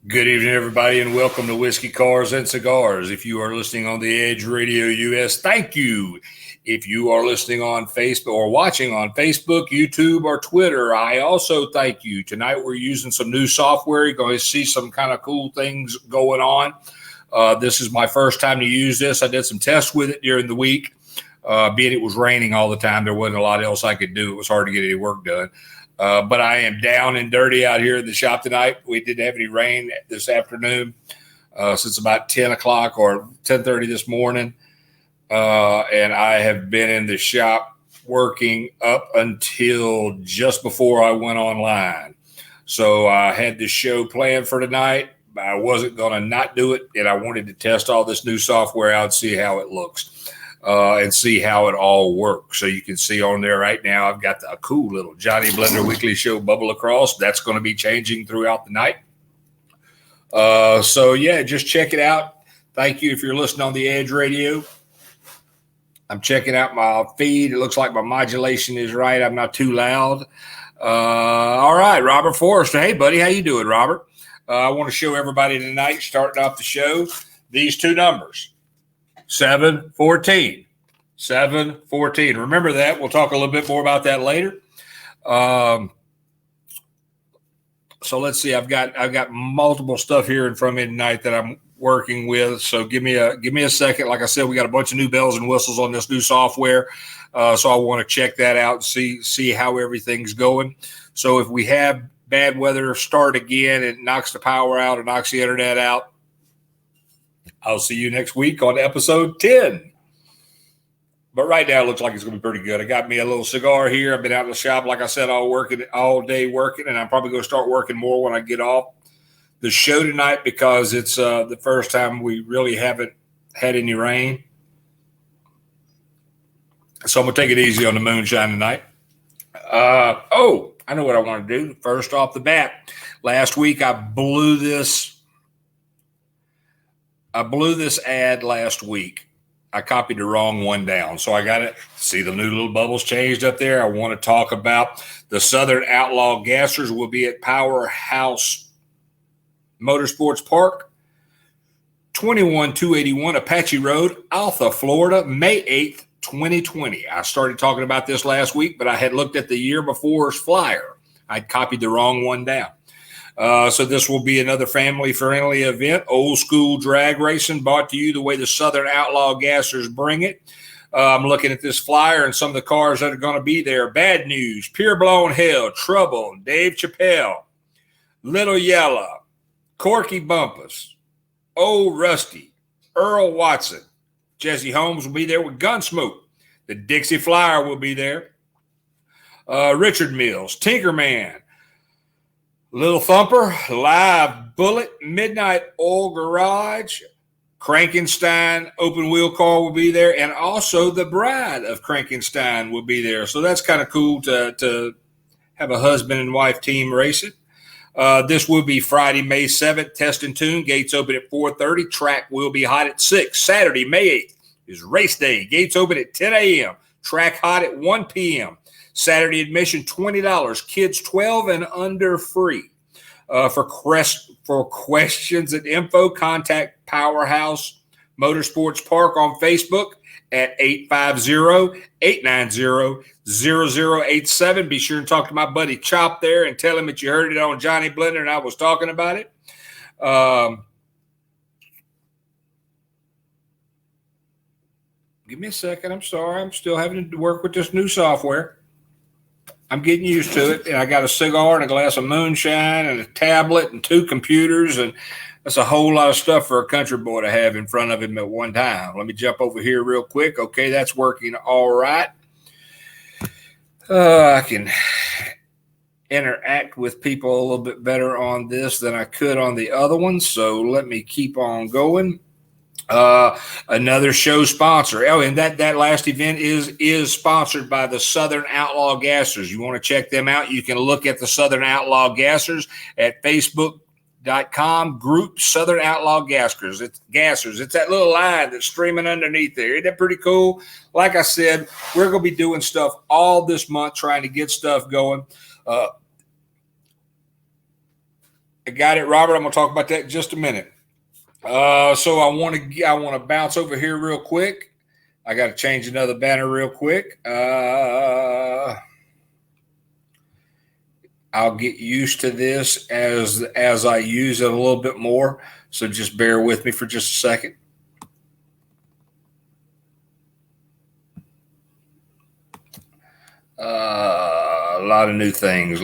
Good evening, everybody, and welcome to Whiskey, Cars, and Cigars. If you are listening on the Edge Radio US, thank you. If you are listening on Facebook or watching on Facebook, YouTube, or Twitter, I also thank you. Tonight, we're using some new software. You're going to see some kind of cool things going on. This is my first time to use this. I did some tests with it during the week. Being it was raining all the time, there wasn't a lot else I could do. It was hard to get any work done. But I am down and dirty out here in the shop tonight. We didn't have any rain this afternoon since about 10 o'clock or 10:30 this morning. And I have been in the shop working up until just before I went online. So I had this show planned for tonight. I wasn't going to not do it, and I wanted to test all this new software out, see how it looks. And see how it all works. So you can see on there right now, I've got a cool little Johnny Blender Weekly Show bubble across. That's going to be changing throughout the night. So, yeah, just check it out. Thank you if you're listening on the Edge Radio. I'm checking out my feed. It looks like my modulation is right. I'm not too loud. All right, Robert Forrester. Hey, buddy, how you doing, Robert? I want to show everybody tonight, starting off the show, these two numbers. 714. Remember that. We'll talk a little bit more about that later. So let's see. I've got multiple stuff here in front of me tonight that I'm working with. So give me a second. Like I said, we got a bunch of new bells and whistles on this new software. So I want to check that out and see how everything's going. So if we have bad weather start again, it knocks the power out or knocks the internet out, I'll see you next week on episode 10. But right now, it looks like it's going to be pretty good. I got me a little cigar here. I've been out in the shop, like I said, all day working, and I'm probably going to start working more when I get off the show tonight because it's the first time we really haven't had any rain. So I'm going to take it easy on the moonshine tonight. I know what I want to do. First off the bat, last week I blew this ad last week. I copied the wrong one down. So I got to see the new little bubbles changed up there. I want to talk about the Southern Outlaw Gassers will be at Powerhouse Motorsports Park, 21281 Apache Road, Alpha, Florida, May 8th, 2020. I started talking about this last week, but I had looked at the year before's flyer. I'd copied the wrong one down. So this will be another family-friendly event, old school drag racing, brought to you the way the Southern Outlaw Gassers bring it. I'm looking at this flyer and some of the cars that are going to be there. Bad News, Pure Blown Hell, Trouble, Dave Chappelle, Little Yellow, Corky Bumpus, Old Rusty, Earl Watson. Jesse Holmes will be there with Gunsmoke. The Dixie Flyer will be there. Richard Mills, Tinkerman, Little Thumper, Live Bullet, Midnight Oil Garage, Crankenstein Open Wheel Car will be there, and also the Bride of Crankenstein will be there. So that's kind of cool to have a husband and wife team race it. This will be Friday, May 7th, test and tune. Gates open at 4:30. Track will be hot at 6. Saturday, May 8th is race day. Gates open at 10 a.m. Track hot at 1 p.m. Saturday admission, $20. Kids 12 and under free. For questions and info, contact Powerhouse Motorsports Park on Facebook at 850-890-0087. Be sure and talk to my buddy Chop there and tell him that you heard it on Johnny Blender and I was talking about it. Give me a second. I'm sorry. I'm still having to work with this new software. I'm getting used to it, and I got a cigar and a glass of moonshine and a tablet and 2 computers, and that's a whole lot of stuff for a country boy to have in front of him at one time. Let me jump over here real quick. Okay, that's working all right. I can interact with people a little bit better on this than I could on the other one, so let me keep on going. Another show sponsor. Oh, and that last event is sponsored by the Southern Outlaw Gassers. You want to check them out? You can look at the Southern Outlaw Gassers at Facebook.com group Southern Outlaw Gassers. It's that little line that's streaming underneath there. Isn't that pretty cool? Like I said, we're going to be doing stuff all this month, trying to get stuff going. I got it, Robert. I'm going to talk about that in just a minute. So I want to bounce over here real quick. I got to change another banner real quick. I'll get used to this as I use it a little bit more. So just bear with me for just a second. A lot of new things.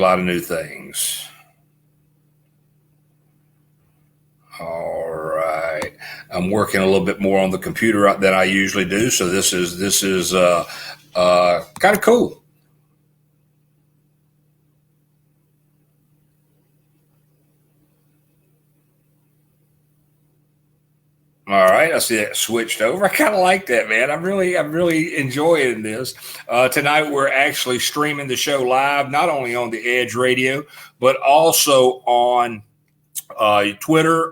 All right. I'm working a little bit more on the computer than I usually do. So this is kind of cool. All right, I see that switched over. I kind of like that, man. I'm really enjoying this. Tonight we're actually streaming the show live, not only on the Edge Radio, but also on Twitter,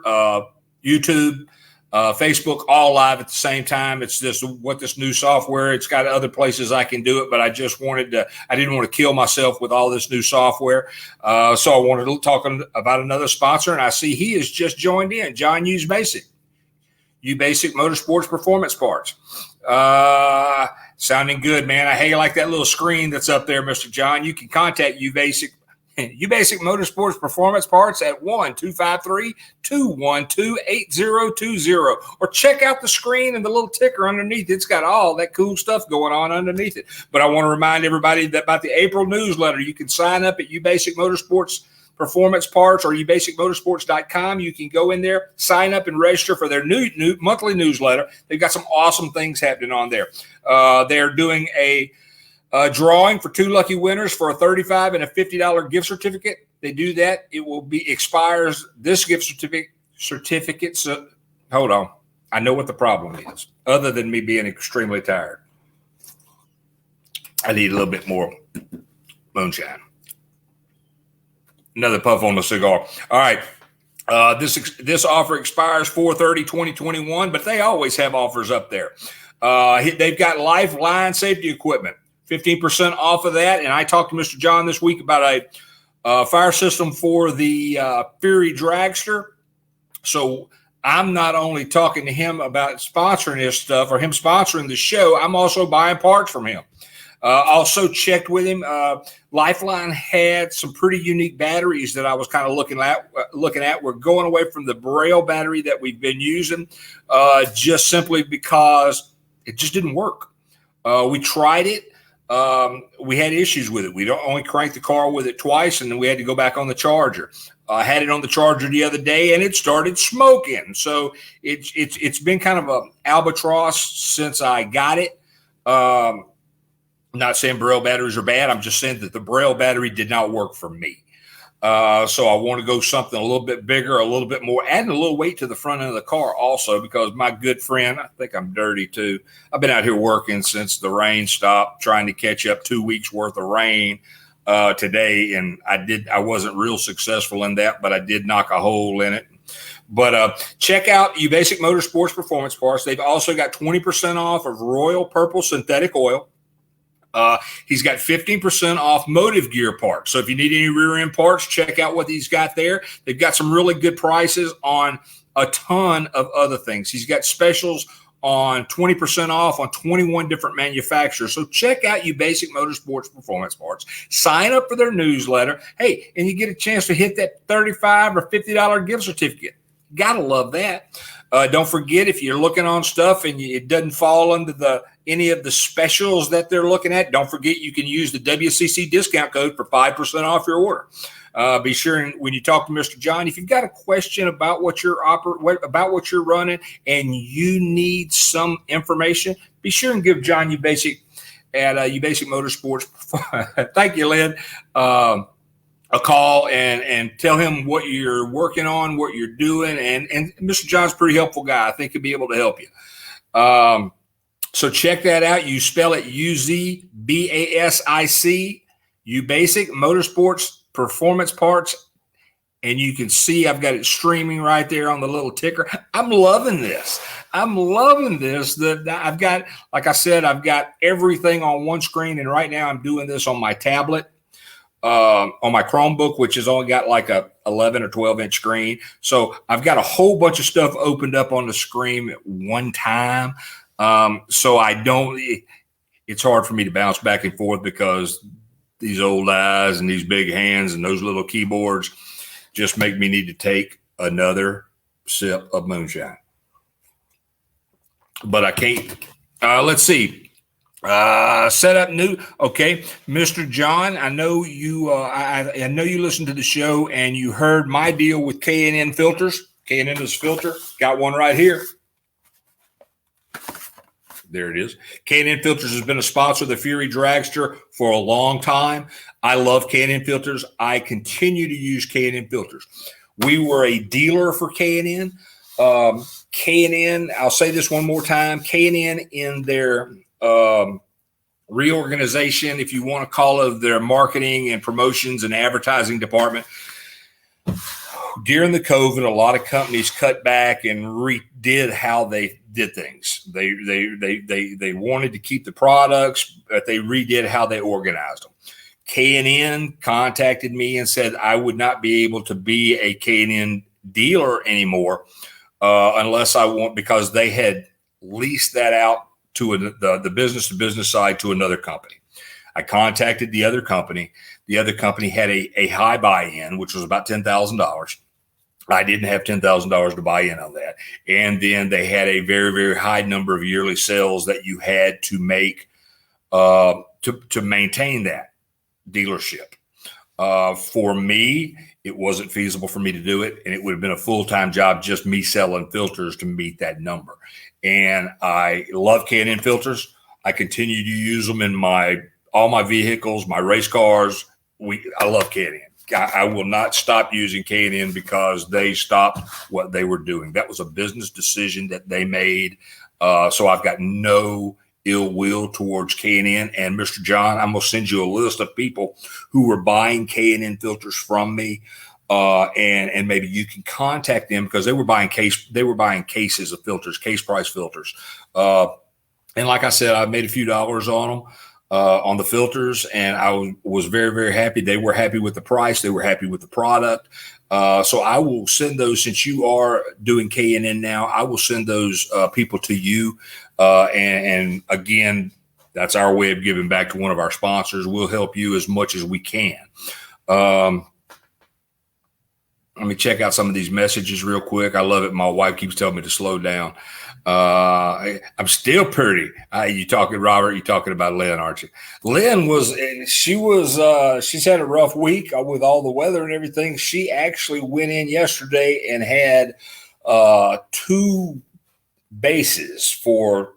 YouTube, Facebook, all live at the same time. It's just what this new software. It's got other places I can do it, but I didn't want to kill myself with all this new software. So I wanted to talk about another sponsor, and I see he has just joined in. John U-Basic Motorsports Performance Parts. Sounding good, man. Hey, I like that little screen that's up there, Mr. John. You can contact U-Basic Motorsports Performance Parts at 1-253-212-8020, or check out the screen and the little ticker underneath. It's got all that cool stuff going on underneath it. But I want to remind everybody that about the April newsletter, you can sign up at U-Basic Motorsports Performance Parts or ubasicmotorsports.com. You can go in there, sign up, and register for their new monthly newsletter. They've got some awesome things happening on there. They're doing a drawing for 2 lucky winners for a $35 and a $50 gift certificate. They do that. It will expires this gift certificate. So hold on. I know what the problem is, other than me being extremely tired. I need a little bit more moonshine. Another puff on the cigar. All right. This offer expires 4/30/2021, but they always have offers up there. They've got Lifeline safety equipment, 15% off of that. And I talked to Mr. John this week about a fire system for the Fury Dragster. So I'm not only talking to him about sponsoring his stuff or him sponsoring the show, I'm also buying parts from him. Also checked with him. Lifeline had some pretty unique batteries that I was kind of looking at. We're going away from the Braille battery that we've been using, just simply because it just didn't work. We tried it. We had issues with it. We only cranked the car with it twice, and then we had to go back on the charger. I had it on the charger the other day, and it started smoking. So it's been kind of an albatross since I got it. I'm not saying Braille batteries are bad. I'm just saying that the Braille battery did not work for me. So I want to go something a little bit bigger, a little bit more, adding a little weight to the front end of the car also, because my good friend, I think I'm dirty too. I've been out here working since the rain stopped, trying to catch up 2 weeks worth of rain today. And I wasn't real successful in that, but I did knock a hole in it. But check out U-Basic Motorsports Performance Parts. They've also got 20% off of Royal Purple synthetic oil. He's got 15% off motive gear parts. So if you need any rear end parts, check out what he's got there. They've got some really good prices on a ton of other things. He's got specials on 20% off on 21 different manufacturers. So check out U-Basic Motorsports Performance Parts. Sign up for their newsletter. Hey, and you get a chance to hit that $35 or $50 gift certificate. Gotta love that. Don't forget, if you're looking on stuff and it doesn't fall under any of the specials that they're looking at, don't forget you can use the WCC discount code for 5% off your order. Be sure when you talk to Mr. John, if you've got a question about what you're running and you need some information, be sure and give John U-Basic at U-Basic Motorsports. Thank you, Lynn. A call and tell him what you're working on, what you're doing. And Mr. John's a pretty helpful guy. I think he'll be able to help you. So check that out. You spell it U-Z-B-A-S-I-C, U-Basic Motorsports Performance Parts. And you can see I've got it streaming right there on the little ticker. I'm loving this. That I've got, like I said, I've got everything on one screen. And right now I'm doing this on my tablet. on my Chromebook, which has only got like a 11 or 12 inch screen. So I've got a whole bunch of stuff opened up on the screen at one time. So it's hard for me to bounce back and forth because these old eyes and these big hands and those little keyboards just make me need to take another sip of moonshine. But I can't. Let's see. Set up new. Okay, Mr. John, I know you. I know you listened to the show and you heard my deal with K&N filters. K&N is filter. Got one right here. There it is. K&N Filters has been a sponsor of the Fury Dragster for a long time. I love K&N Filters. I continue to use K&N Filters. We were a dealer for K&N. K&N, I'll say this one more time, K&N in their reorganization, if you want to call it, their marketing and promotions and advertising department. During the COVID, a lot of companies cut back and redid how they did things. They wanted to keep the products, but they redid how they organized them. K&N contacted me and said I would not be able to be a K&N dealer anymore unless I want, because they had leased that out to the business-to-business side to another company. I contacted the other company. The other company had a high buy-in, which was about $10,000. I didn't have $10,000 to buy in on that. And then they had a very, very high number of yearly sales that you had to make to maintain that dealership. For me, it wasn't feasible for me to do it, and it would have been a full-time job just me selling filters to meet that number. And I love K&N filters. I continue to use them in all my vehicles, my race cars. I love K&N. I will not stop using K&N because they stopped what they were doing. That was a business decision that they made. So I've got no ill will towards K&N. And Mr. John, I'm going to send you a list of people who were buying K&N filters from me. And maybe you can contact them because they were buying cases of filters, case price filters. And like I said, I made a few dollars on them. On the filters, and I was very, very happy. They were happy with the price. They were happy with the product. So I will send those, since you are doing K&N now, I will send those people to you. And again, that's our way of giving back to one of our sponsors. We'll help you as much as we can. Let me check out some of these messages real quick. I love it. My wife keeps telling me to slow down. I'm still pretty. You talking, Robert? You talking about Lynn, aren't you? Lynn she's had a rough week with all the weather and everything. She actually went in yesterday and had 2 bases for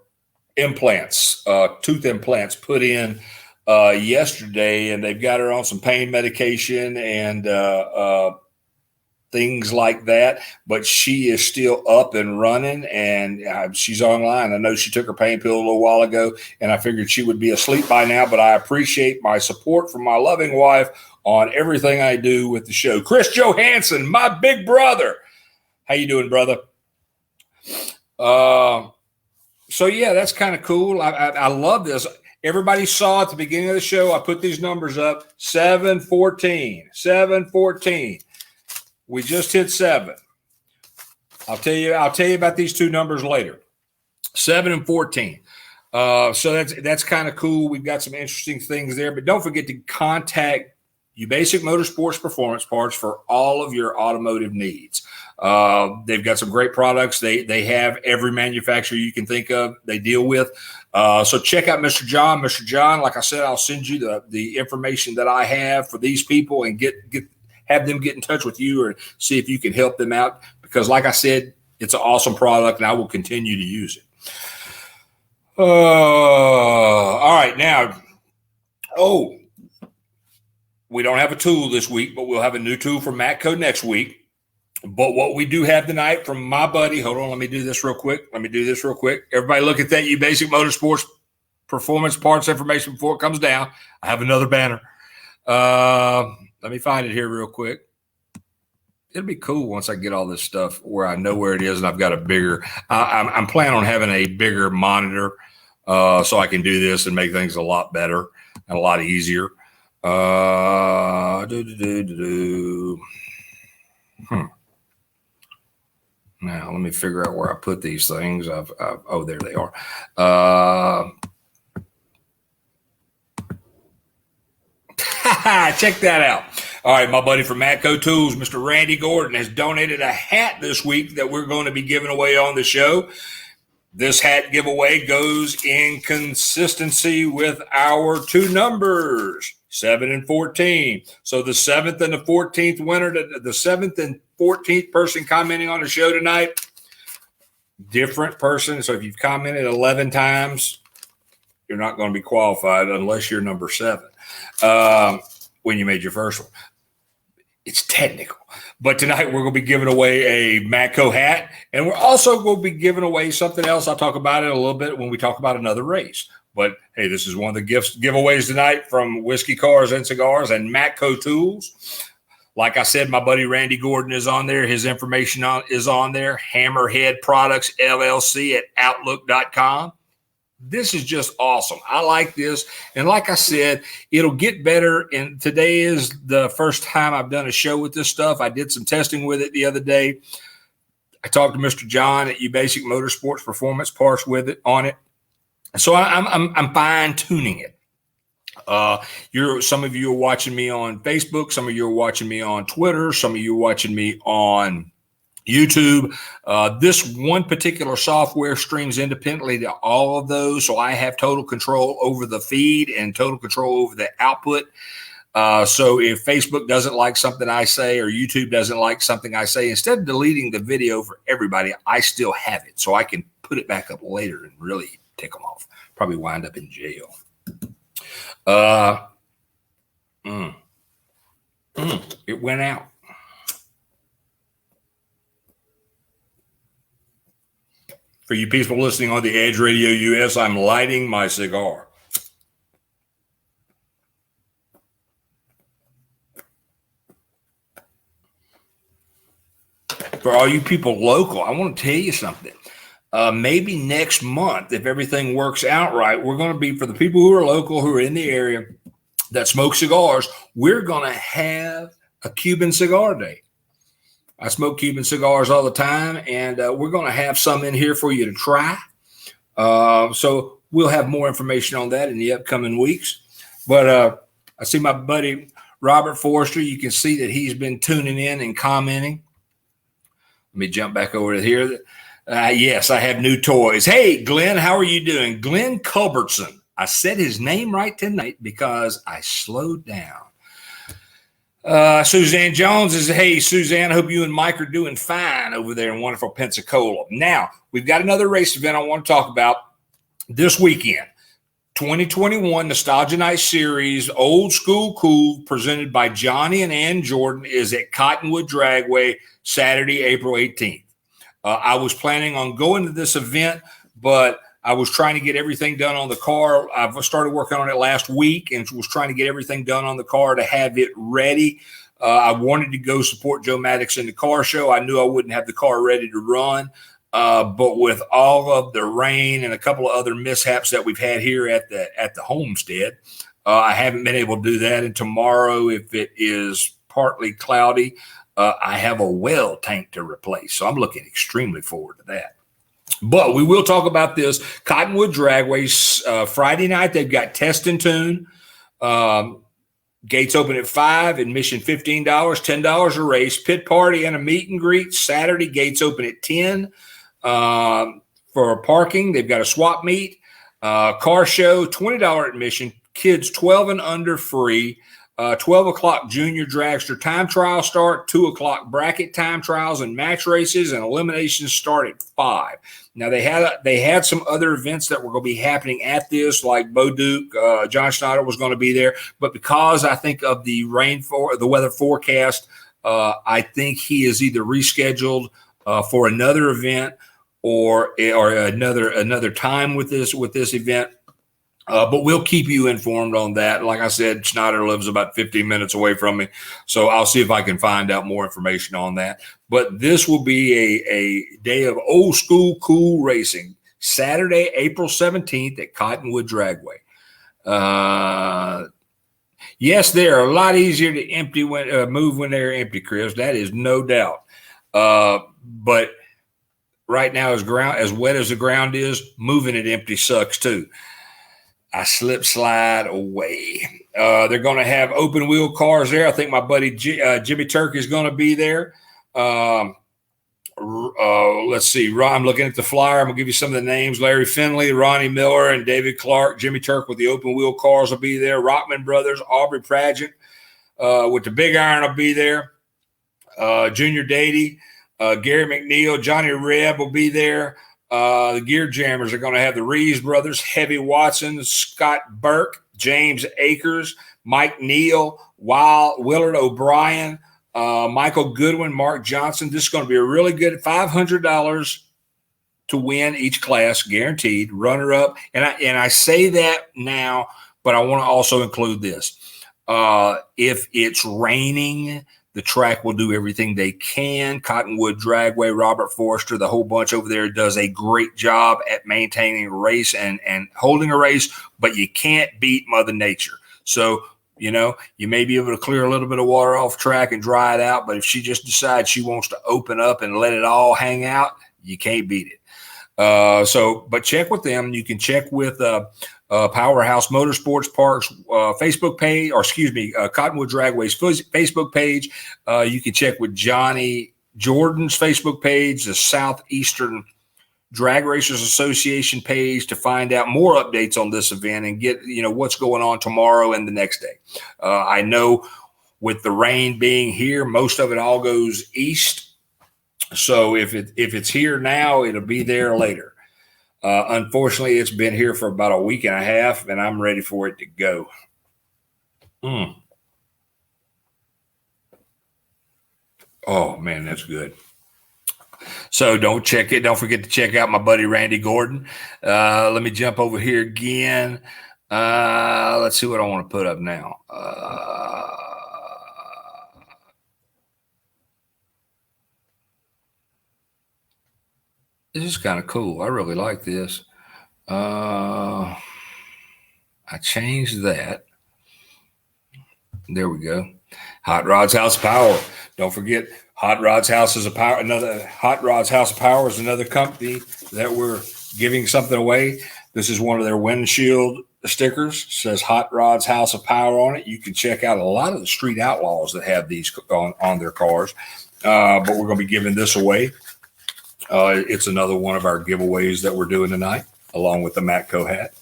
implants, tooth implants put in yesterday, and they've got her on some pain medication and things like that, but she is still up and running, and she's online. I know she took her pain pill a little while ago, and I figured she would be asleep by now, but I appreciate my support from my loving wife on everything I do with the show. Chris Johansson, my big brother. How you doing, brother? So yeah, that's kind of cool. I love this. Everybody saw at the beginning of the show, I put these numbers up, 714. We just hit 7. I'll tell you about these 2 numbers later. 7 and 14. So that's kind of cool. We've got some interesting things there, but don't forget to contact Basic Motorsports Performance Parts for all of your automotive needs. They've got some great products. They have every manufacturer you can think of they deal with. So check out Mr. John. Mr. John, like I said, I'll send you the information that I have for these people and have them get in touch with you or see if you can help them out. Because like I said, it's an awesome product and I will continue to use it. All right. Now, we don't have a tool this week, but we'll have a new tool from Matco next week. But what we do have tonight from my buddy, hold on, let me do this real quick. Everybody look at that Basic Motorsports Performance Parts information before it comes down. I have another banner. Let me find it here real quick. It'll be cool once I get all this stuff where I know where it is and I've got a bigger – I'm planning on having a bigger monitor so I can do this and make things a lot better and a lot easier. Now, let me figure out where I put these things. Oh, there they are. Check that out. All right, my buddy from Matco Tools, Mr. Randy Gordon, has donated a hat this week that we're going to be giving away on the show. This hat giveaway goes in consistency with our two numbers, 7 and 14. So the 7th and the 14th winner, the 7th and 14th person commenting on the show tonight, different person. So if you've commented 11 times, you're not going to be qualified unless you're number 7 when you made your first one. It's technical. But tonight we're going to be giving away a Matco hat, and we're also going to be giving away something else. I'll talk about it a little bit when we talk about another race. But, hey, this is one of the giveaways tonight from Whiskey, Cars, and Cigars and Matco Tools. Like I said, my buddy Randy Gordon is on there. His information is on there. Hammerhead Products, LLC at Outlook.com. This is just awesome. I like this. And like I said, it'll get better. And today is the first time I've done a show with this stuff. I did some testing with it the other day. I talked to Mr. John at U-Basic Motorsports Performance Parts with it on it. So I'm fine tuning it. Some of you are watching me on Facebook. Some of you are watching me on Twitter. Some of you are watching me on YouTube. This one particular software streams independently to all of those, so I have total control over the feed and total control over the output. So if Facebook doesn't like something I say or YouTube doesn't like something I say, instead of deleting the video for everybody, I still have it, so I can put it back up later and really tick them off. Probably wind up in jail. It went out. For you people listening on the Edge Radio US, I'm lighting my cigar. For all you people local, I want to tell you something. Maybe next month, if everything works out right, we're going to be, for the people who are local, who are in the area that smoke cigars, we're going to have a Cuban cigar day. I smoke Cuban cigars all the time, and we're going to have some in here for you to try. So we'll have more information on that in the upcoming weeks. But I see my buddy Robert Forrester. You can see that he's been tuning in and commenting. Let me jump back over to here. Yes, I have new toys. Hey, Glenn, how are you doing? Glenn Culbertson. I said his name right tonight because I slowed down. Suzanne Jones is, hey, Suzanne, I hope you and Mike are doing fine over there in wonderful Pensacola. Now, we've got another race event I want to talk about this weekend. 2021 Nostalgia Night Series, Old School Cool, presented by Johnny and Ann Jordan, is at Cottonwood Dragway, Saturday, April 18th. I was planning on going to this event, but I was trying to get everything done on the car. I've started working on it last week and was trying to get everything done on the car to have it ready. I wanted to go support Joe Maddox in the car show. I knew I wouldn't have the car ready to run. But with all of the rain and a couple of other mishaps that we've had here at the homestead, I haven't been able to do that. And tomorrow, if it is partly cloudy, I have a well tank to replace. So I'm looking extremely forward to that. But we will talk about this. Cottonwood Dragway, Friday night, they've got Test and Tune. Gates open at 5, admission $15, $10 a race. Pit party and a meet and greet. Saturday, gates open at 10. For parking, they've got a swap meet. Car show, $20 admission. Kids 12 and under free. 12 o'clock junior dragster time trial start, 2 o'clock bracket time trials and match races, and eliminations start at 5. Now they had some other events that were going to be happening at this, like Bo Duke, John Schneider was going to be there, but because I think of the the weather forecast, I think he is either rescheduled for another event or another time with this event. But we'll keep you informed on that. Like I said, Schneider lives about 15 minutes away from me, so I'll see if I can find out more information on that. But this will be a day of old school cool racing, Saturday, April 17th at Cottonwood Dragway. Yes, they are a lot easier to empty move when they're empty, Chris. That is no doubt. But right now, as wet as the ground is, moving it empty sucks too. I slide away. They're going to have open wheel cars there. I think my buddy Jimmy Turk is going to be there. Let's see. I'm looking at the flyer. I'm going to give you some of the names. Larry Finley, Ronnie Miller, and David Clark. Jimmy Turk with the open wheel cars will be there. Rockman Brothers, Aubrey Praget with the big iron will be there. Junior Dady, Gary McNeil, Johnny Reb will be there. The Gear Jammers are going to have the Reeves brothers, Heavy Watson, Scott Burke, James Akers, Mike Neal, Willard O'Brien, Michael Goodwin, Mark Johnson. This is going to be a really good $500 to win each class, guaranteed, runner-up. And I say that now, but I want to also include this. If it's raining, the track will do everything they can. Cottonwood Dragway, Robert Forrester, the whole bunch over there does a great job at maintaining a race and holding a race, but you can't beat Mother Nature. So, you may be able to clear a little bit of water off track and dry it out, but if she just decides she wants to open up and let it all hang out, you can't beat it. But check with them. You can check with Powerhouse Motorsports Parks Facebook page, Cottonwood Dragway's Facebook page. You can check with Johnny Jordan's Facebook page, the Southeastern Drag Racers Association page, to find out more updates on this event and get what's going on tomorrow and the next day. I know with the rain being here, most of it all goes east. So if it's here now, it'll be there later. Unfortunately, it's been here for about a week and a half, and I'm ready for it to go. Oh, man, that's good. So don't forget to check out my buddy Randy Gordon. Let me jump over here again. Let's see what I want to put up now. This is kind of cool. I really like this. I changed that. There we go. Hot Rods House of Power. Don't forget, Hot Rods House of Power is another company that we're giving something away. This is one of their windshield stickers. It says Hot Rods House of Power on it. You can check out a lot of the Street Outlaws that have these on their cars. But we're going to be giving this away. It's another one of our giveaways that we're doing tonight, along with the Matco hat.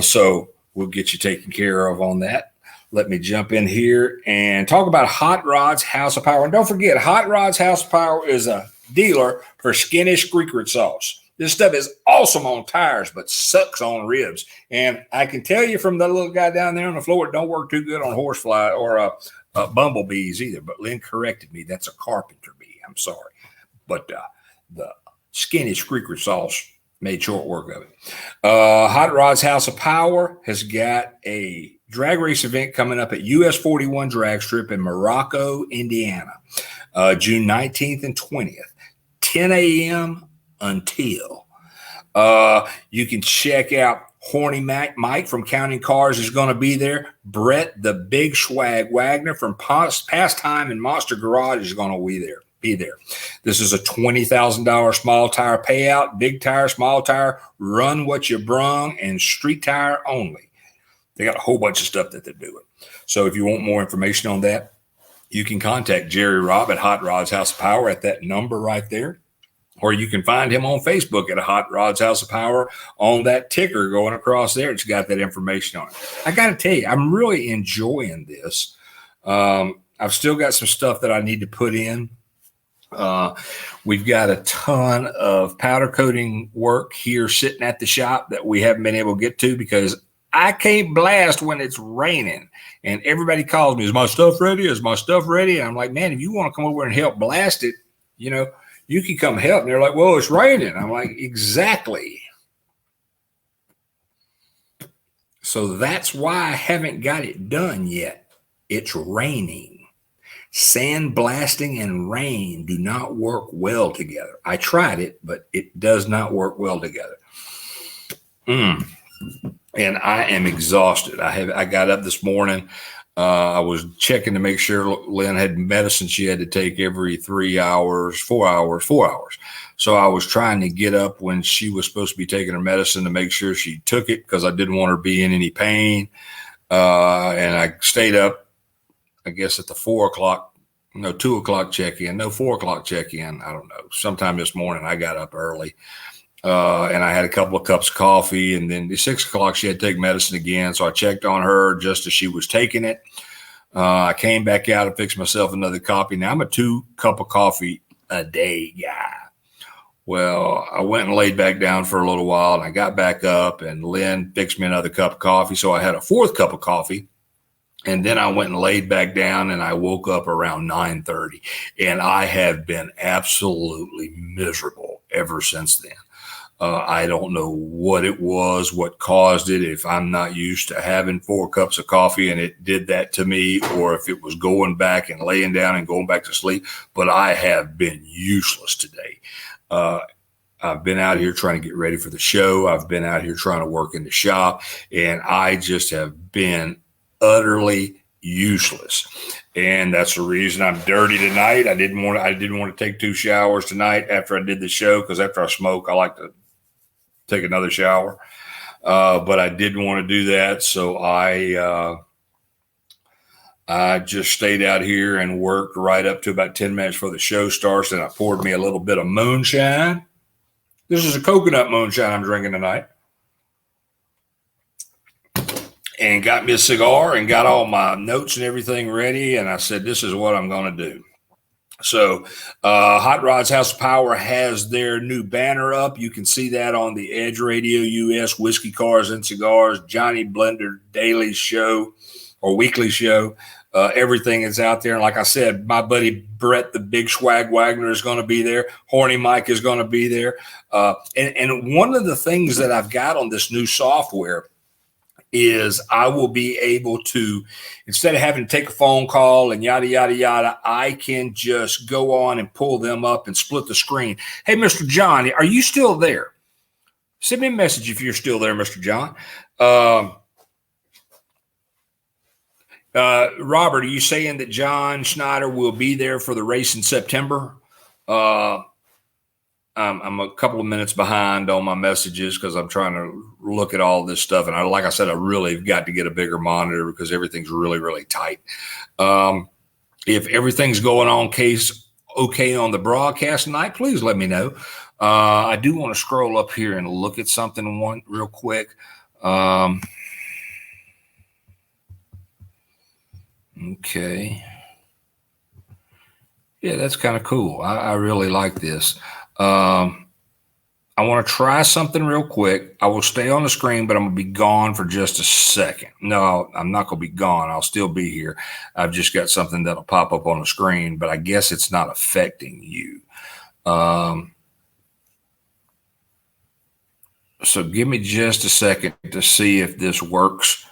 So we'll get you taken care of on that. Let me jump in here and talk about Hot Rods House of Power. And don't forget, Hot Rods House of Power is a dealer for Skinnish Greekwood sauce. This stuff is awesome on tires, but sucks on ribs. And I can tell you from the little guy down there on the floor, it don't work too good on horsefly or bumblebees either. But Lynn corrected me. That's a carpenter bee. I'm sorry. But the Skinnish Greekwood sauce made short work of it. Hot Rods House of Power has got a drag race event coming up at US 41 Drag Strip in Morocco, Indiana, June 19th and 20th, 10 a.m. until. You can check out Horny Mike from Counting Cars is going to be there. Brett, the Big Swag Wagner from Pastime and Monster Garage is going to be there. This is a $20,000 small tire payout, big tire, small tire, run what you brung, and street tire only. They got a whole bunch of stuff that they're doing. So if you want more information on that, you can contact Jerry Robb at Hot Rods House of Power at that number right there. Or you can find him on Facebook at Hot Rods House of Power on that ticker going across there. It's got that information on it. I got to tell you, I'm really enjoying this. I've still got some stuff that I need to put in. We've got a ton of powder coating work here sitting at the shop that we haven't been able to get to because I can't blast when it's raining. And everybody calls me, is my stuff ready? Is my stuff ready? And I'm like, man, if you want to come over and help blast it, you can come help. And they're like, well, it's raining. I'm like, exactly. So that's why I haven't got it done yet. It's raining. Sandblasting and rain do not work well together. I tried it, but it does not work well together. and I am exhausted. I got up this morning. I was checking to make sure Lynn had medicine she had to take every 3 hours, 4 hours, 4 hours. So I was trying to get up when she was supposed to be taking her medicine to make sure she took it because I didn't want her to be in any pain. And I stayed up, I guess, at the 2 o'clock check-in, 4 o'clock check-in. I don't know. Sometime this morning I got up early. And I had a couple of cups of coffee, and then at 6 o'clock she had to take medicine again. So I checked on her just as she was taking it. I came back out and fixed myself another coffee. Now I'm a 2-cup of coffee a day guy. Well, I went and laid back down for a little while, and I got back up, and Lynn fixed me another cup of coffee. So I had a 4th cup of coffee. And then I went and laid back down, and I woke up around 9:30, and I have been absolutely miserable ever since then. I don't know what it was, what caused it, if I'm not used to having 4 cups of coffee and it did that to me, or if it was going back and laying down and going back to sleep. But I have been useless today. I've been out here trying to get ready for the show. I've been out here trying to work in the shop, and I just have been utterly useless. And that's the reason I'm dirty tonight. I didn't want to take 2 showers tonight after I did the show, because after I smoke, I like to take another shower. But I didn't want to do that. So I just stayed out here and worked right up to about 10 minutes before the show starts. And I poured me a little bit of moonshine. This is a coconut moonshine I'm drinking tonight. And got me a cigar and got all my notes and everything ready. And I said, this is what I'm going to do. So Hot Rod's House of Power has their new banner up. You can see that on the Edge Radio US, Whiskey, Cars, and Cigars, Johnny Blender Daily Show or Weekly Show. Everything is out there. And like I said, my buddy Brett, the Big Swag Wagner, is going to be there. Horny Mike is going to be there. And one of the things that I've got on this new software is I will be able to, instead of having to take a phone call and yada, yada, yada, I can just go on and pull them up and split the screen. Hey, Mr. John, are you still there? Send me a message if you're still there, Mr. John. Robert, are you saying that John Schneider will be there for the race in September? I'm a couple of minutes behind on my messages because I'm trying to look at all this stuff. And like I said, I really have got to get a bigger monitor because everything's really, really tight. If everything's going on okay on the broadcast tonight, please let me know. I do want to scroll up here and look at something real quick. Okay. Yeah, that's kind of cool. I really like this. I want to try something real quick. I will stay on the screen, but I'm going to be gone for just a second. No, I'm not going to be gone. I'll still be here. I've just got something that'll pop up on the screen, but I guess it's not affecting you. So give me just a second to see if this works.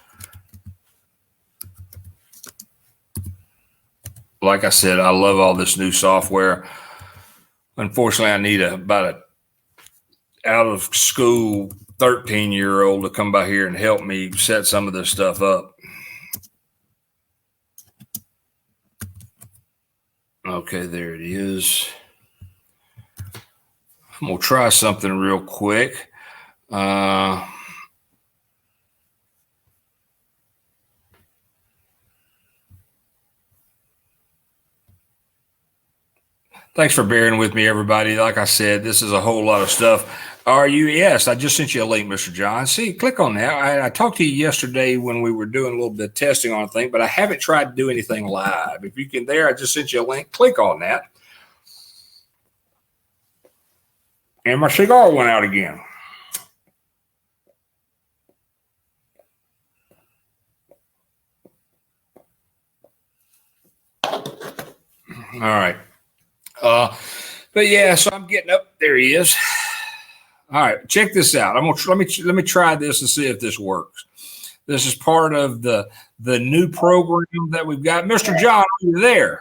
Like I said, I love all this new software. Unfortunately, I need about an out-of-school 13-year-old to come by here and help me set some of this stuff up. Okay, there it is. I'm going to try something real quick. Thanks for bearing with me, everybody. Like I said, this is a whole lot of stuff. Are you? Yes, I just sent you a link, Mr. John. See, click on that. I talked to you yesterday when we were doing a little bit of testing on a thing, but I haven't tried to do anything live. If you can there, I just sent you a link. Click on that. And my cigar went out again. All right. But yeah, so I'm getting up. There he is. All right, check this out. Let me try this and see if this works. This is part of the new program that we've got. Mr. John, are you there?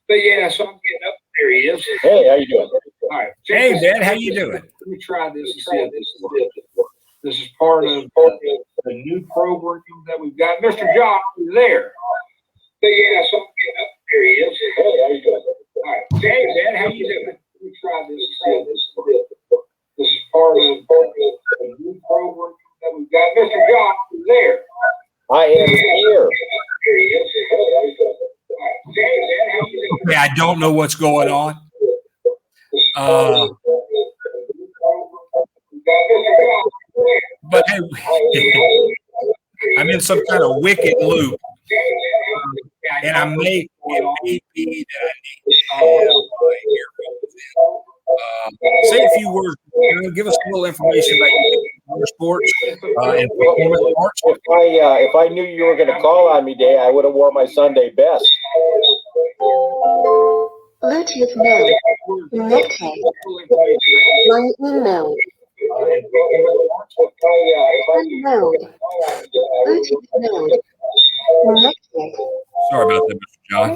But yeah, so I'm getting up. There he is. Hey, how you doing? All right. Hey, Dad, how you doing? Let me try this and see if this works. This is part of the new program that we've got. Mr. John, are you there? Yeah, so I'm getting up. There he is. Hey, how you doing? All right. Hey, man, how you doing? Let me try this. This is part of the new program that we've got. Mr. John, are you there? I am here. Okay, I don't know what's going on. But hey, I'm in some kind of wicked loop. And I may be that I need to have my earphones in. Say a few words. Give us a little information about your sports and performance arts. If I knew you were going to call on me, Dave, I would have worn my Sunday best. Bluetooth mode. Matco. Line mode. Mode. Bluetooth mode. Matco. Sorry about that, Mr. John.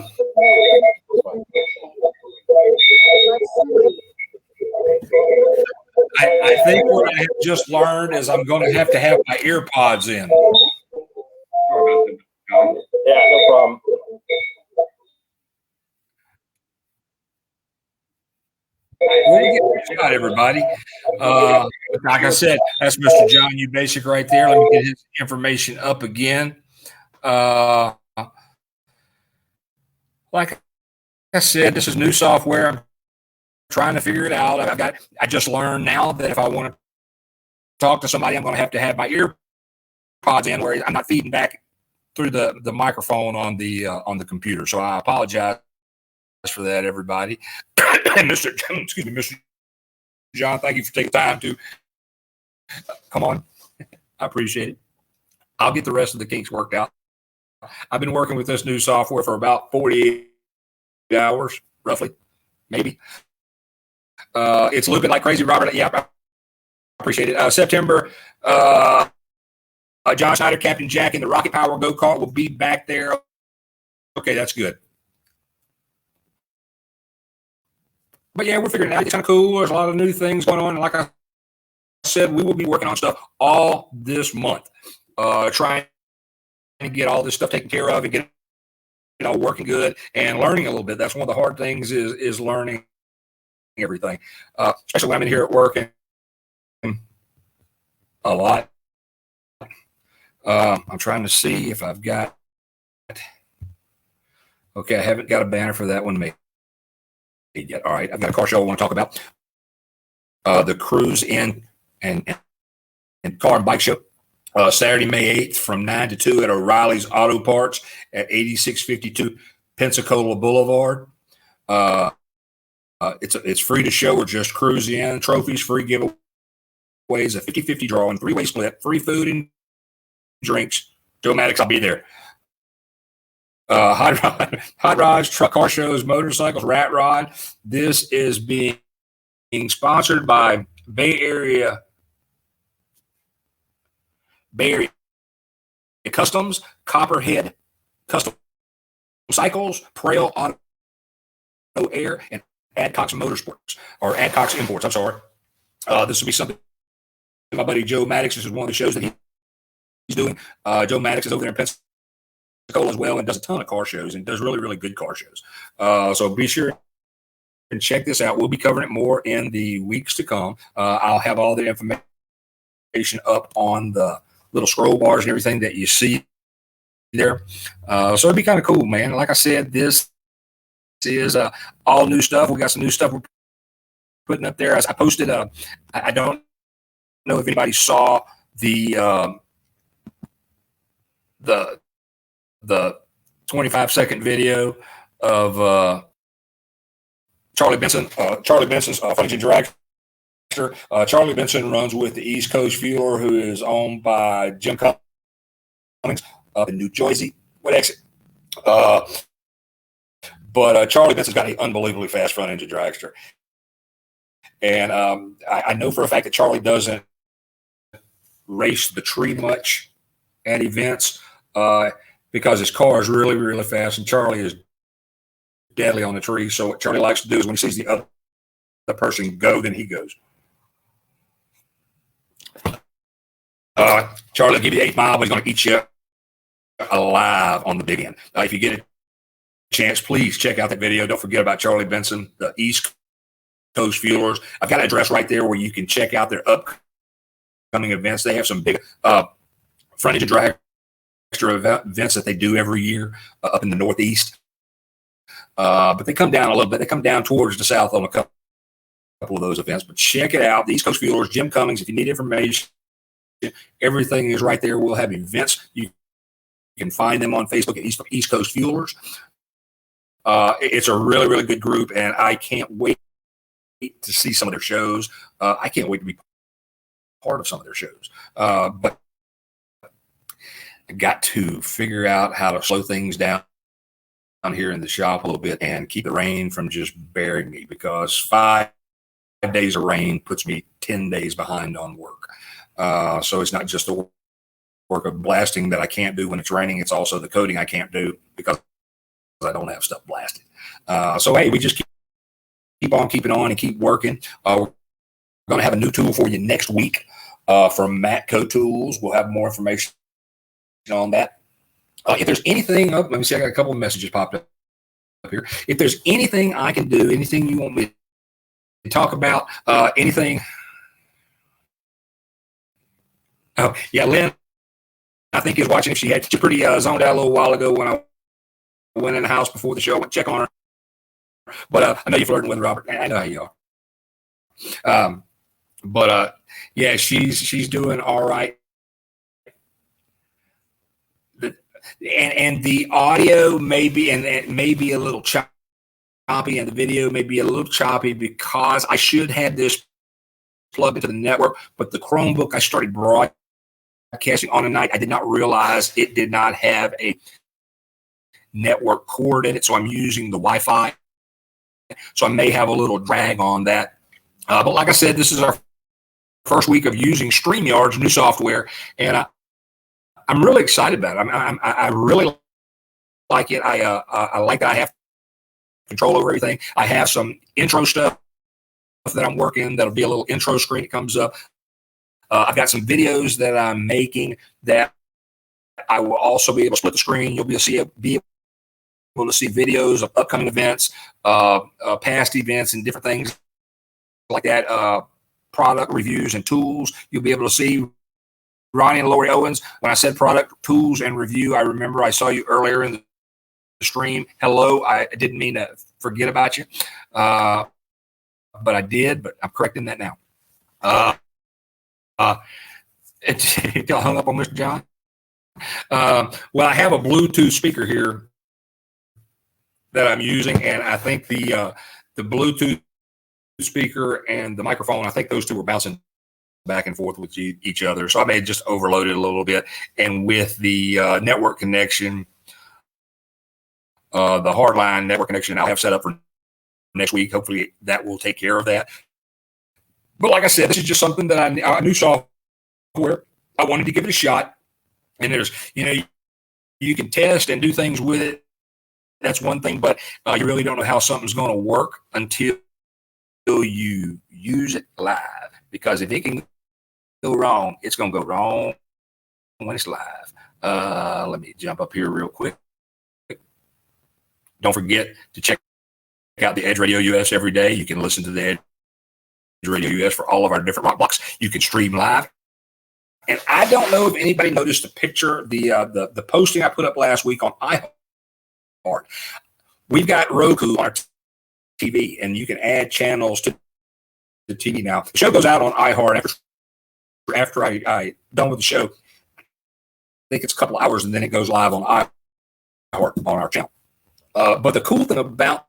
I think what I have just learned is I'm going to have my earpods in. Sorry about that, Mr. John. Yeah, no problem. Well, we get a shot, everybody. Like I said, that's Mr. John Ubasic right there. Let me get his information up again. Like I said, this is new software. I'm trying to figure it out. I just learned now that if I want to talk to somebody, I'm going to have my earpods in where I'm not feeding back through the microphone on the computer. So I apologize for that, everybody. And Mr. John, thank you for taking time to come on. I appreciate it. I'll get the rest of the kinks worked out. I've been working with this new software for about 48 hours, roughly, maybe. It's looping like crazy, Robert. Yeah, I appreciate it. September, John Schneider, Captain Jack, and the Rocket Power go-kart will be back there. Okay, that's good. But yeah, we're figuring it out. It's kind of cool. There's a lot of new things going on. And like I said, we will be working on stuff all this month, trying to get all this stuff taken care of and get it all working good and learning a little bit. That's one of the hard things is learning everything, especially when I'm in here at work and a lot. I'm trying to see if I've got. Okay, I haven't got a banner for that one made yet. All right, I've got a car show I want to talk about. The Cruise In and Car and Bike Show, Saturday, May 8th from 9 to 2 at O'Reilly's Auto Parts at 8652 Pensacola Boulevard. It's free to show or just cruise in. Trophies, free giveaways, a 50-50 drawing, three-way split, free food and drinks. Joe Maddox, I'll be there. Hot rods, truck car shows, motorcycles, rat rod. This is being sponsored by Bay Area Customs, Copperhead Custom Cycles, Prail Auto Air, and Adcox Motorsports, or Adcox Imports. I'm sorry. This will be something my buddy Joe Maddox. This is one of the shows that he's doing. Joe Maddox is over there in Pensacola as well and does a ton of car shows and does really, really good car shows. So be sure and check this out. We'll be covering it more in the weeks to come. I'll have all the information up on the little scroll bars and everything that you see there. So it'd be kind of cool, man. Like I said, this is all new stuff. We got some new stuff we're putting up there. As I posted, I don't know if anybody saw the 25-second video of Charlie Benson. Charlie Benson's Function Dragster. Charlie Benson runs with the East Coast Fueler, who is owned by Jim Cummings up in New Jersey. What exit? But Charlie Benson's got an unbelievably fast front engine dragster. And I know for a fact that Charlie doesn't race the tree much at events because his car is really, really fast, and Charlie is deadly on the tree. So what Charlie likes to do is when he sees the other person go, then he goes. Charlie will give you 8 Mile, but he's going to eat you alive on the big end. If you get a chance, please check out that video. Don't forget about Charlie Benson, the East Coast Fuelers. I've got an address right there where you can check out their upcoming events. They have some big frontage and drag extra events that they do every year up in the Northeast. But they come down a little bit. They come down towards the South on a couple of those events. But check it out. The East Coast Fuelers, Jim Cummings. If you need information, everything is right there. We'll have events. You can find them on Facebook at East Coast Fuelers. It's a really, really good group, and I can't wait to see some of their shows. I can't wait to be part of some of their shows. But I got to figure out how to slow things down here in the shop a little bit and keep the rain from just burying me, because 5 days of rain puts me 10 days behind on work. So it's not just the work of blasting that I can't do when it's raining. It's also the coating I can't do because I don't have stuff blasted. So, hey, we just keep on keeping on and keep working. We're going to have a new tool for you next week from Matco Tools. We'll have more information on that. If there's anything up, let me see, I got a couple of messages popped up here. If there's anything I can do, anything you want me to talk about, anything. Oh, yeah, Lynn, I think is watching. She had pretty zoned out a little while ago when I went in the house before the show. I went to check on her. But I know you're flirting with Robert. I know how you are. Yeah, she's doing all right. And the audio may be a little choppy, and the video may be a little choppy because I should have this plugged into the network, but the Chromebook I started broadcasting on tonight, I did not realize it did not have a network cord in it, so I'm using the Wi-Fi. So I may have a little drag on that. But like I said, this is our first week of using StreamYard's new software, and I'm really excited about it. I really like it. I like that I have control over everything. I have some intro stuff that I'm working. That'll be a little intro screen that comes up. I've got some videos that I'm making that I will also be able to split the screen. You'll be able to see videos of upcoming events, past events, and different things like that. Product reviews and tools. You'll be able to see Ronnie and Lori Owens. When I said product, tools, and review, I remember I saw you earlier in the stream. Hello. I didn't mean to forget about you, but I did, but I'm correcting that now. Y'all hung up on Mr. John? Well, I have a Bluetooth speaker here that I'm using, and I think the Bluetooth speaker and the microphone, I think those two were bouncing back and forth with each other. So I may have just overloaded a little bit. And with the network connection, the hardline network connection I'll have set up for next week, hopefully that will take care of that. But like I said, this is just something that I knew software. I wanted to give it a shot. And there's, you can test and do things with it. That's one thing, but you really don't know how something's going to work until you use it live. Because if it can go wrong, it's going to go wrong when it's live. Let me jump up here real quick. Don't forget to check out the Edge Radio US every day. You can listen to the Edge Radio US for all of our different rock blocks. You can stream live. And I don't know if anybody noticed the picture, the posting I put up last week on iHeart. We've got Roku on our TV, and you can add channels to the TV now. The show goes out on iHeart after I done with the show. I think it's a couple hours, and then it goes live on iHeart on our channel. But the cool thing about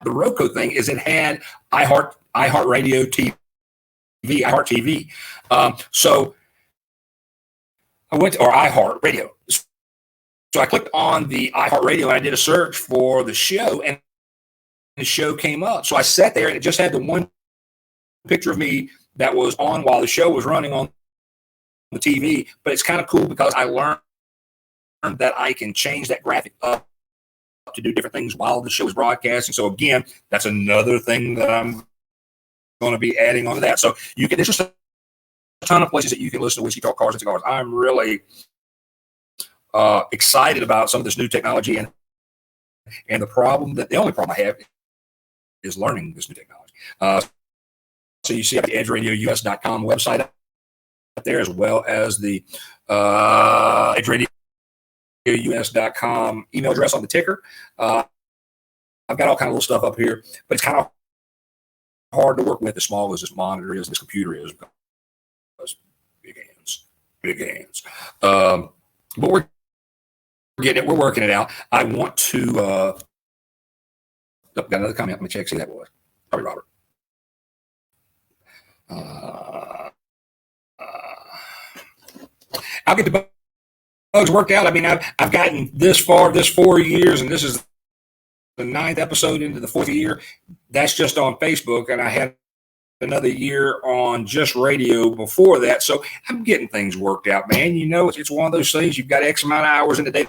the Roku thing is it had iHeart Radio TV, iHeart TV. So I went to, or iHeart Radio. So I clicked on the iHeart Radio and I did a search for the show, and the show came up. So I sat there and it just had the one picture of me that was on while the show was running on the TV. But it's kind of cool because I learned that I can change that graphic up to do different things while the show is broadcasting. So again, that's another thing that I'm going to be adding on to that. So you can, it's just ton of places that you can listen to Whiskey Talk Cars and Cigars. I'm really excited about some of this new technology, and the only problem I have is learning this new technology. So you see the edgeradious.com website up there, as well as the edgeradious.com email address on the ticker. I've got all kind of little stuff up here, but it's kind of hard to work with as small as this monitor is, this computer is. Big hands. But we're getting it. We're working it out. I want to. Got another comment. Let me check. See that was probably Robert. I'll get the bugs worked out. I mean, I've gotten this far, this 4 years, and this is the 9th episode into the 4th year. That's just on Facebook, and I had another year on just radio before that. So I'm getting things worked out, man. You know, it's one of those things. You've got X amount of hours in the day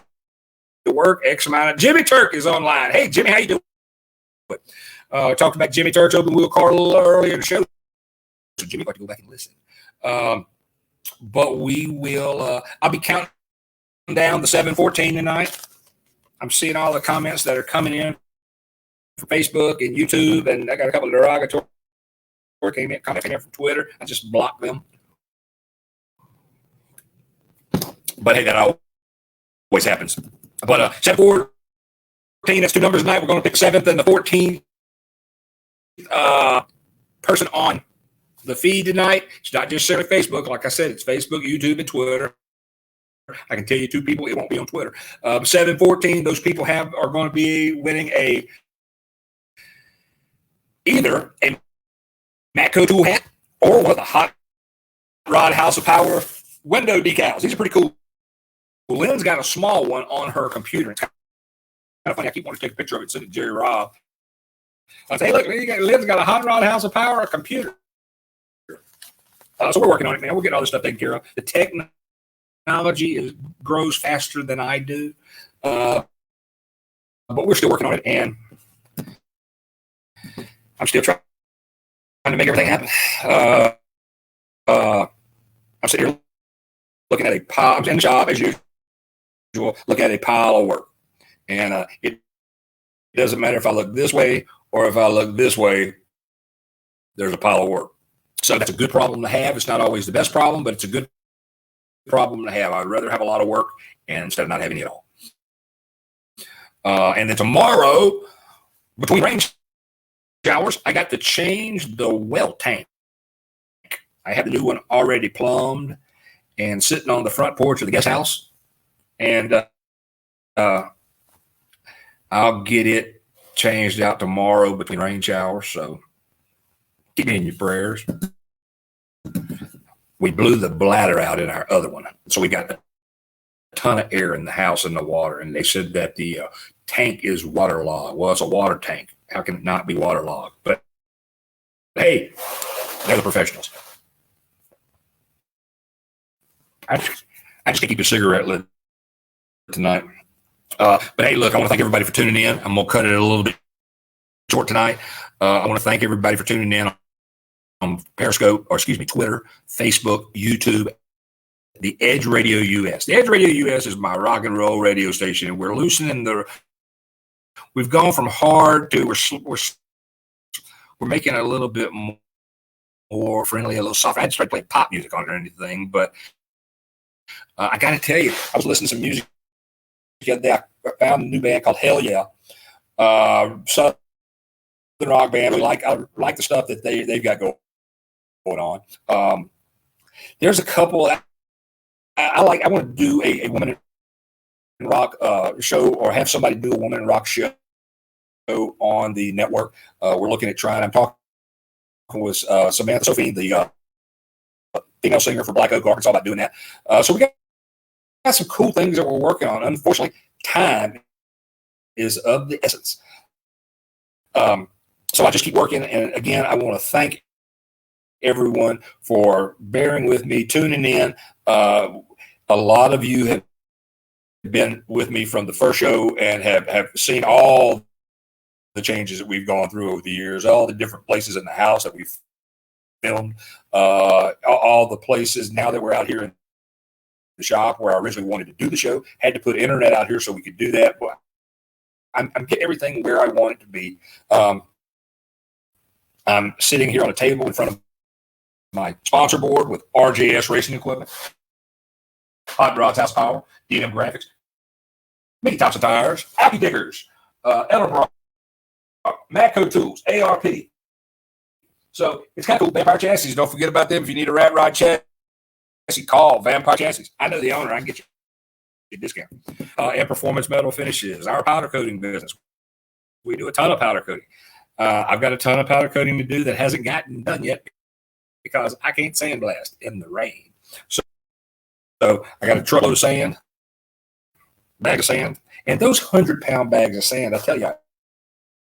to work. X amount of. Jimmy Turk is online. Hey, Jimmy, how you doing? Talked about Jimmy Turk's open wheel car a little earlier in the show. So Jimmy, I'd like to go back and listen. But we will. I'll be counting down the 714 tonight. I'm seeing all the comments that are coming in from Facebook and YouTube, and I got a couple of derogatory comments came in from Twitter. I just blocked them. But hey, that always happens. But 714, that's 2 numbers tonight. We're going to pick 7th and the 14th person on the feed tonight. It's not just necessarily Facebook. Like I said, it's Facebook, YouTube, and Twitter. I can tell you 2 people, it won't be on Twitter. 714, those people are going to be winning either a Matco tool hat or one of the Hot Rod House of Power window decals. These are pretty cool. Lynn's got a small one on her computer. It's kind of funny. I keep wanting to take a picture of it and send it to Jerry Robb. I say, hey, look, Lynn's got a Hot Rod House of Power computer. So we're working on it, man. We'll get all this stuff taken care of. The technology grows faster than I do, but we're still working on it, and I'm still trying to make everything happen. I'm sitting here looking at a pile. I'm in the shop as usual. Look at a pile of work, and it doesn't matter if I look this way or if I look this way. There's a pile of work. So that's a good problem to have. It's not always the best problem, but it's a good problem to have. I'd rather have a lot of work instead of not having it all. And then tomorrow, between rain showers, I got to change the well tank. I have the new one already plumbed and sitting on the front porch of the guest house. And I'll get it changed out tomorrow between rain showers. So keep me in your prayers. We blew the bladder out in our other one. So we got a ton of air in the house and the water. And they said that the tank is waterlogged. Well, it's a water tank. How can it not be waterlogged? But hey, they're the professionals. I just can't keep a cigarette lit tonight. But hey, look, I want to thank everybody for tuning in. I'm going to cut it a little bit short tonight. I want to thank everybody for tuning in on Periscope, or excuse me, Twitter, Facebook, YouTube, the Edge Radio US. The Edge Radio US is my rock and roll radio station. We're loosening we've gone from hard to, we're making it a little bit more friendly, a little softer. I hadn't started playing pop music on it or anything, but I got to tell you, I was listening to some music the other day. I found a new band called Hell Yeah. Southern rock band. I like the stuff that they've got going on. There's a couple I want to do a woman in rock show, or have somebody do a woman in rock show on the network. We're looking at trying. I'm talking with Samantha Sophie, the female singer for Black Oak, Arkansas, about doing that. So we got some cool things that we're working on. Unfortunately, time is of the essence. So I just keep working. And again, I want to thank everyone for bearing with me, tuning in. A lot of you have been with me from the first show and have seen all the changes that we've gone through over the years, all the different places in the house that we've filmed all the places. Now that we're out here in the shop where I originally wanted to do the show, had to put internet out here so we could do that. But I'm getting everything where I want it to be. I'm sitting here on a table in front of my sponsor board with RJS Racing Equipment, Hot Rods House Power, DM Graphics, Mickey Thompson Tires, Happy Dickers, Ellerbrock, Matco Tools, ARP. So it's kind of cool. Vampire Chassis, don't forget about them. If you need a rat rod chassis, call Vampire Chassis. I know the owner. I can get you a discount. And Performance Metal Finishes, our powder coating business. We do a ton of powder coating. I've got a ton of powder coating to do that hasn't gotten done yet because I can't sandblast in the rain. So I got a truckload of sand, bag of sand, and those 100-pound bags of sand, I tell you,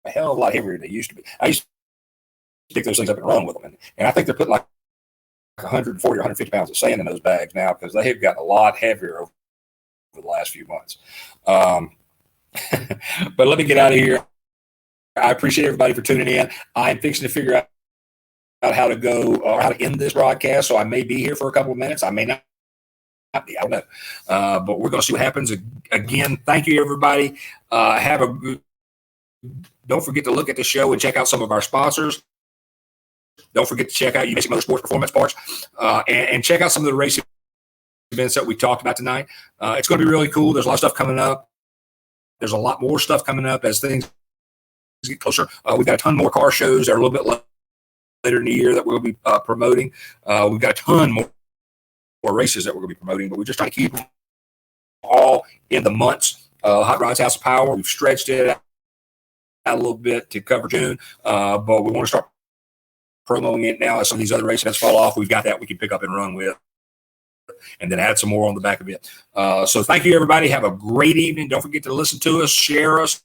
a hell of a lot heavier than they used to be. I used to pick those things up and run with them, and I think they're putting like 140 or 150 pounds of sand in those bags now because they have gotten a lot heavier over the last few months. But let me get out of here. I appreciate everybody for tuning in. I'm fixing to figure out how to go or how to end this broadcast, so I may be here for a couple of minutes. I may not be. I don't know. But we're going to see what happens. Again, thank you, everybody. Don't forget to look at the show and check out some of our sponsors. Don't forget to check out UBC Motorsports Performance Parts and check out some of the racing events that we talked about tonight. It's going to be really cool. There's a lot of stuff coming up. There's a lot more stuff coming up as things get closer. We've got a ton more car shows that are a little bit later in the year that we'll be promoting. We've got a ton more races that we're going to be promoting, but we're just trying to keep them all in the months. Hot Rods House of Power, we've stretched it out a little bit to cover June, but we want to start promoting it now as some of these other race events fall off. We've got that we can pick up and run with and then add some more on the back of it. So thank you, everybody. Have a great evening. Don't forget to listen to us, share us.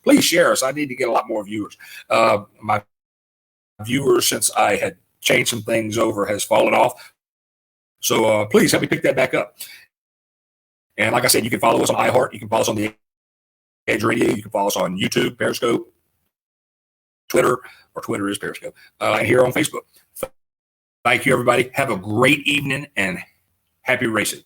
Please share us. I need to get a lot more viewers. My viewers, since I had changed some things over, has fallen off. So please help me pick that back up. And like I said, you can follow us on iHeart. You can follow us on the Edge Radio. You can follow us on YouTube, Periscope, Twitter, or Twitter is Periscope, and here on Facebook. Thank you, everybody. Have a great evening and happy racing.